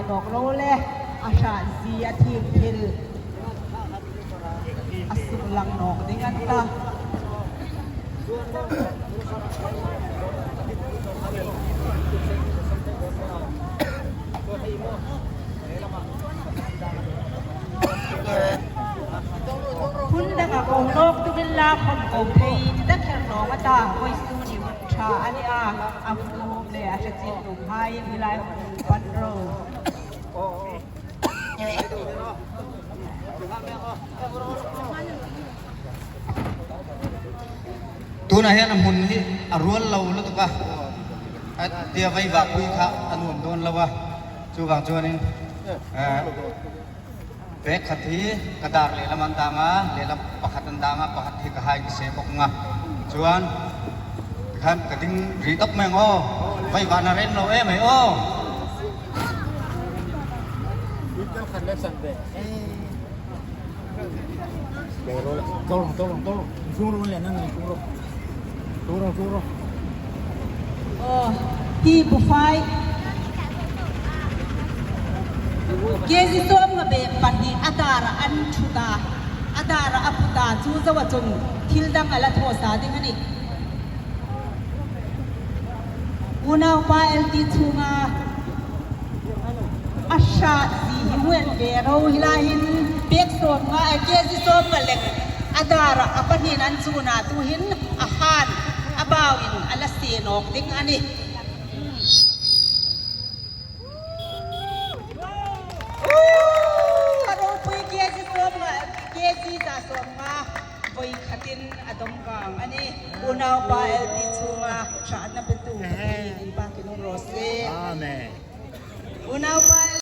ดอกโรเล่อาชาซีอาทีมพิลอาสุลังนอกdenganตาคุณดังกงโลกตุลาคมกงเพยดักแค่หนองตาไว้สู้นิวชาอันนี้อัฟรูเล่อาชจิตดุไฮวิไลปัดโรตัวไหนฮะน้ำมันที่อรวนเราแล้วตัวก็เดี๋ยวไปบักคุยข้าอันนุ่มโดนแล้ววะจูบางจูนี่เป๊กขัดที่กระดาษเลยละมันตางะเลยละปักขัดตันตางะปักขัดที่กระหายกิเสบกงะจวนkan kading ritok meng o vai bana ren lo e mai o Kita kan lesan deh. Tolong. Suruh le nang suruh. ที่บุฟไฟเกจิตัวมึงเบปันดีอาดาระอันชุดาอาดาระอภุตาจูจวจงทิลดังอะไรโทสาดิงันอีกอุณาปาเอลติทูงาอาชาสีเวนเบโรฮิลาหินเบกโซมงาเกจิโซมมาเล็กอาดาระอปนินันจูนาตูหินอาหารอาบาวินอัลเซนอกดิงอันนี้เราไปเกจิโซมงาเกจิตาโซมงาไปขัดินอดมกังอันนี้อุณาปาเอลติทูงาชาณเป็นตูปากินโรเซ่ Amen. Una pa